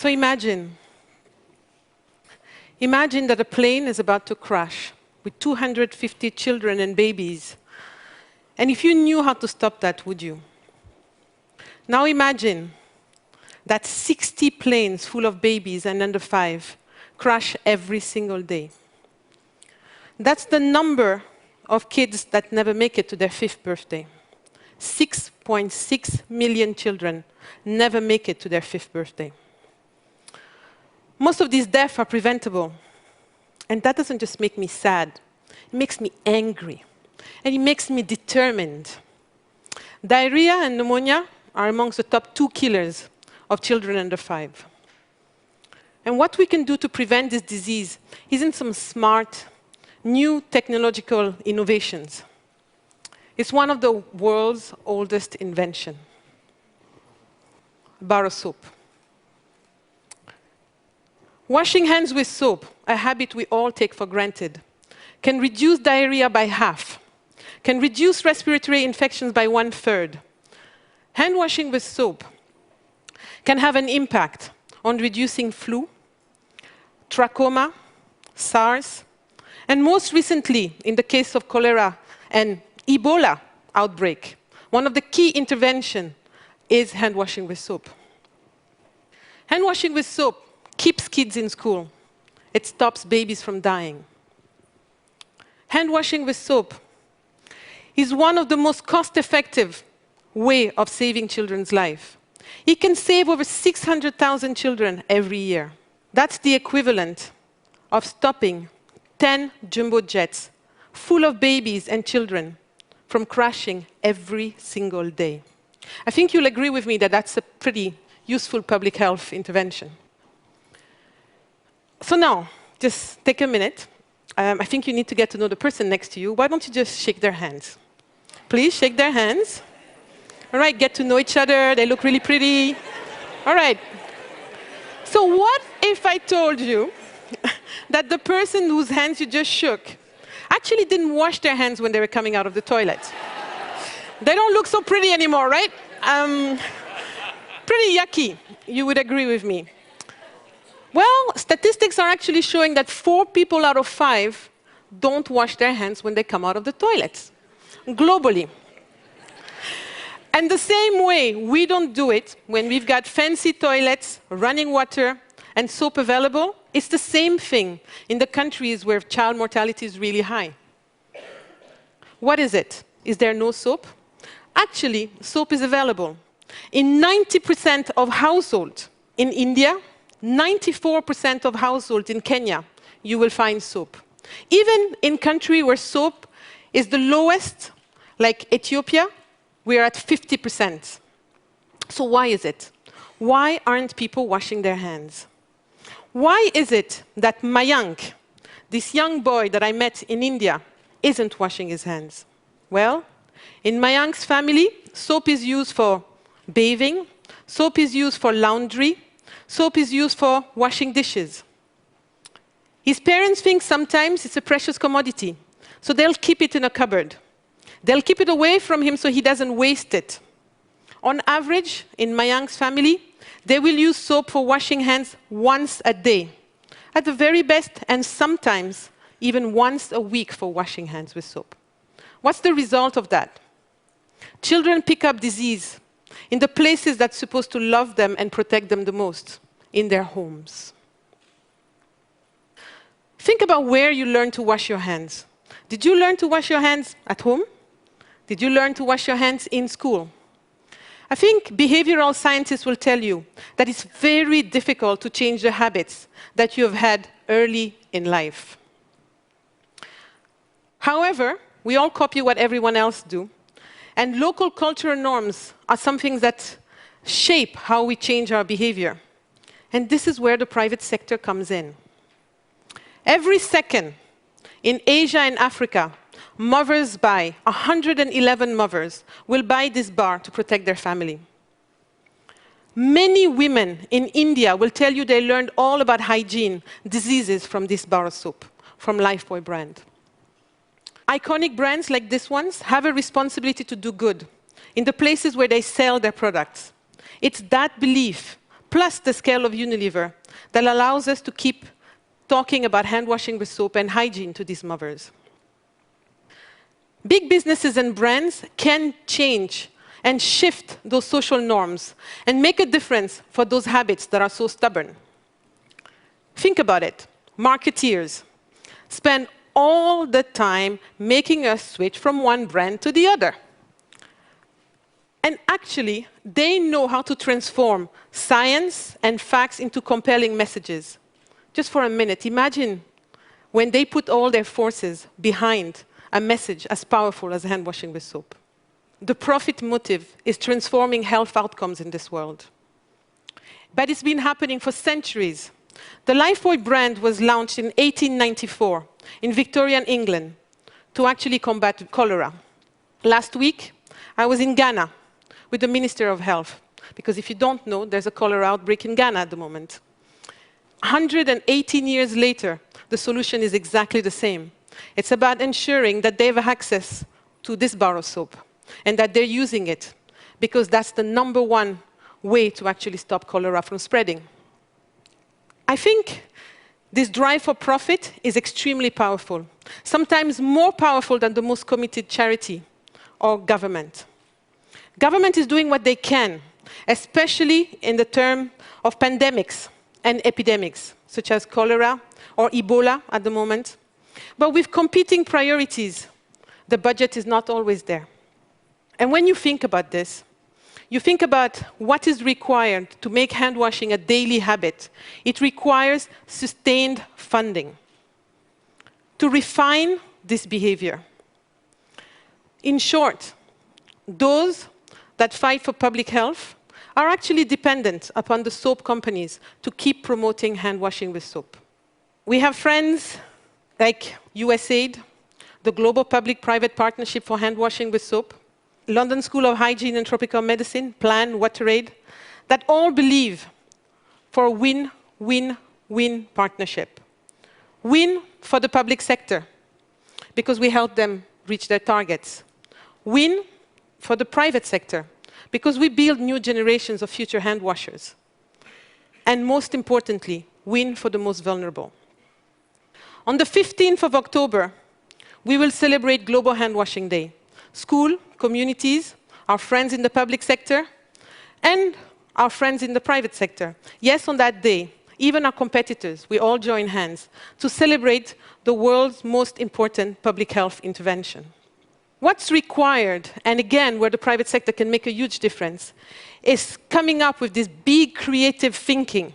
So imagine that a plane is about to crash with 250 children and babies. And if you knew how to stop that, would you? Now imagine that 60 planes full of babies and under 5 crash every single day. That's the number of kids that never make it to their 5th birthday. 6.6 million children never make it to their 5th birthday. Most of these deaths are preventable. And that doesn't just make me sad. It makes me angry. And it makes me determined. Diarrhea and pneumonia are amongst the top 2 killers of children under 5. And what we can do to prevent this disease isn't some smart, new technological innovations. It's one of the world's oldest inventions, bar of soap. Washing hands with soap, a habit we all take for granted, can reduce diarrhea by half, can reduce respiratory infections by 1/3. Hand washing with soap can have an impact on reducing flu, trachoma, SARS, and most recently, in the case of cholera and Ebola outbreak, one of the key interventions is hand washing with soap. Hand washing with soap keeps kids in school. It stops babies from dying. Hand washing with soap is one of the most cost-effective ways of saving children's lives. It can save over 600,000 children every year. That's the equivalent of stopping 10 jumbo jets full of babies and children from crashing every single day. I think you'll agree with me that that's a pretty useful public health intervention. So now, just take a minute. I think you need to get to know the person next to you. Why don't you just shake their hands? Please shake their hands. All right, get to know each other. They look really pretty. All right. So what if I told you that the person whose hands you just shook actually didn't wash their hands when they were coming out of the toilet? They don't look so pretty anymore, right? Pretty yucky, you would agree with me. Well, statistics are actually showing that 4 people out of 5 don't wash their hands when they come out of the toilet, globally. And the same way we don't do it when we've got fancy toilets, running water, and soap available, it's the same thing in the countries where child mortality is really high. What is it? Is there no soap? Actually, soap is available. In 90% of households in India, 94% of households in Kenya, you will find soap. Even in countries where soap is the lowest, like Ethiopia, we are at 50%. So why is it? Why aren't people washing their hands? Why is it that Mayank, this young boy that I met in India, isn't washing his hands? Well, in Mayank's family, soap is used for bathing, soap is used for laundry, soap is used for washing dishes. His parents think sometimes it's a precious commodity, so they'll keep it in a cupboard. They'll keep it away from him so he doesn't waste it. On average, in Mayank's family, they will use soap for washing hands once a day, at the very best, and sometimes even once a week for washing hands with soap. What's the result of that? Children pick up disease in the places that's supposed to love them and protect them the most, in their homes. Think about where you learned to wash your hands. Did you learn to wash your hands at home? Did you learn to wash your hands in school? I think behavioral scientists will tell you that it's very difficult to change the habits that you have had early in life. However, we all copy what everyone else do, and local cultural norms are something that shape how we change our behavior. And this is where the private sector comes in. Every second, in Asia and Africa, mothers buy, 111 mothers will buy this bar to protect their family. Many women in India will tell you they learned all about hygiene, diseases from this bar of soap, from Lifebuoy brand. Iconic brands like this ones have a responsibility to do good in the places where they sell their products. It's that belief plus the scale of Unilever, that allows us to keep talking about hand washing with soap and hygiene to these mothers. Big businesses and brands can change and shift those social norms and make a difference for those habits that are so stubborn. Think about it. Marketeers spend all the time making us switch from one brand to the other. And actually, they know how to transform science and facts into compelling messages. Just for a minute, imagine when they put all their forces behind a message as powerful as hand washing with soap. The profit motive is transforming health outcomes in this world. But it's been happening for centuries. The Lifebuoy brand was launched in 1894 in Victorian England to actually combat cholera. Last week, I was in Ghana with the Minister of Health, because if you don't know, there's a cholera outbreak in Ghana at the moment. 118 years later, the solution is exactly the same. It's about ensuring that they have access to this bar of soap and that they're using it, because that's the #1 way to actually stop cholera from spreading. I think this drive for profit is extremely powerful, sometimes more powerful than the most committed charity or government. Government is doing what they can, especially in the term of pandemics and epidemics, such as cholera or Ebola at the moment. But with competing priorities, the budget is not always there. And when you think about this, you think about what is required to make hand washing a daily habit. It requires sustained funding to refine this behavior. In short, those that fight for public health are actually dependent upon the soap companies to keep promoting hand washing with soap. We have friends like USAID, the Global Public-Private Partnership for Hand Washing with Soap, London School of Hygiene and Tropical Medicine, Plan, WaterAid, that all believe for a win-win-win partnership. Win for the public sector, because we help them reach their targets. Win for the private sector, because we build new generations of future hand washers. And most importantly, win for the most vulnerable. On the 15th of October, we will celebrate Global Hand Washing Day. School, communities, our friends in the public sector, and our friends in the private sector. Yes, on that day, even our competitors, we all join hands to celebrate the world's most important public health intervention. What's required, and again, where the private sector can make a huge difference, is coming up with this big creative thinking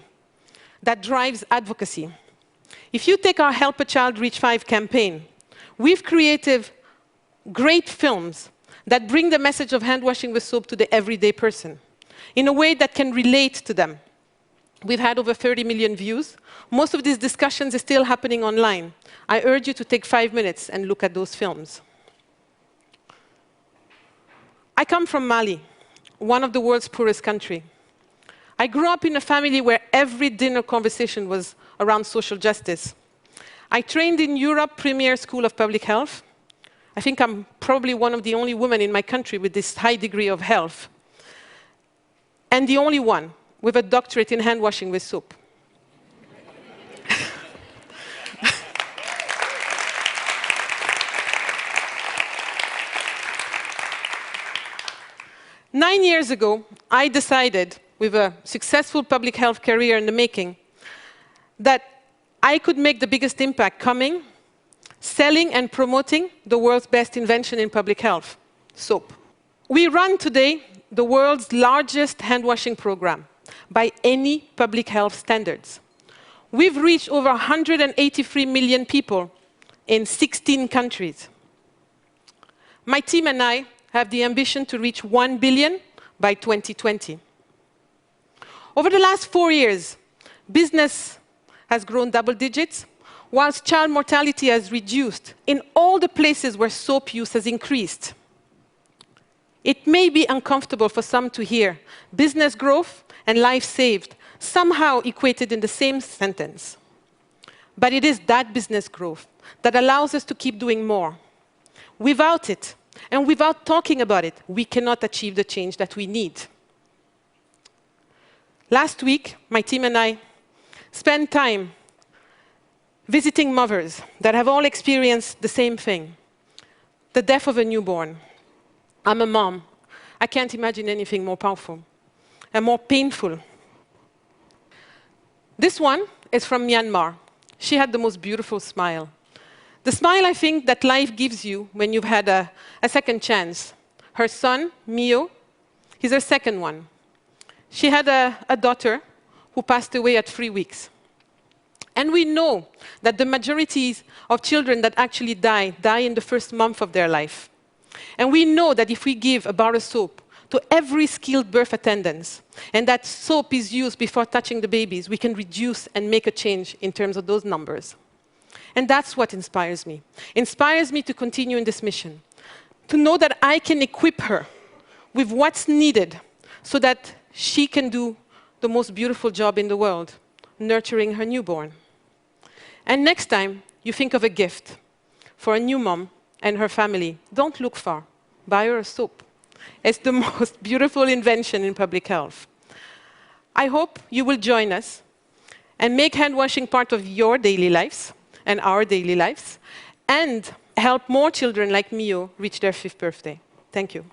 that drives advocacy. If you take our Help a Child Reach 5 campaign, we've created great films that bring the message of hand washing with soap to the everyday person in a way that can relate to them. We've had over 30 million views. Most of these discussions are still happening online. I urge you to take 5 minutes and look at those films. I come from Mali, one of the world's poorest countries. I grew up in a family where every dinner conversation was around social justice. I trained in Europe's premier school of public health. I think I'm probably one of the only women in my country with this high degree of health, and the only one with a doctorate in hand washing with soap. 9 years ago, I decided, with a successful public health career in the making, that I could make the biggest impact coming, selling and promoting the world's best invention in public health, soap. We run today the world's largest hand washing program by any public health standards. We've reached over 183 million people in 16 countries. My team and I have the ambition to reach 1 billion by 2020. Over the last 4 years, business has grown double digits, whilst child mortality has reduced in all the places where soap use has increased. It may be uncomfortable for some to hear business growth and life saved somehow equated in the same sentence. But it is that business growth that allows us to keep doing more. Without it, and without talking about it, we cannot achieve the change that we need. Last week, my team and I spent time visiting mothers that have all experienced the same thing, the death of a newborn. I'm a mom. I can't imagine anything more powerful and more painful. This one is from Myanmar. She had the most beautiful smile. The smile, I think, that life gives you when you've had a second chance. Her son, Mio, he's her second one. She had a daughter who passed away at 3 weeks. And we know that the majority of children that actually die in the first month of their life. And we know that if we give a bar of soap to every skilled birth attendant, and that soap is used before touching the babies, we can reduce and make a change in terms of those numbers. And that's what inspires me. Inspires me to continue in this mission, to know that I can equip her with what's needed so that she can do the most beautiful job in the world, nurturing her newborn. And next time you think of a gift for a new mom and her family, don't look far. Buy her a soap. It's the most beautiful invention in public health. I hope you will join us and make hand washing part of your daily lives and our daily lives, and help more children like Mio reach their 5th birthday. Thank you.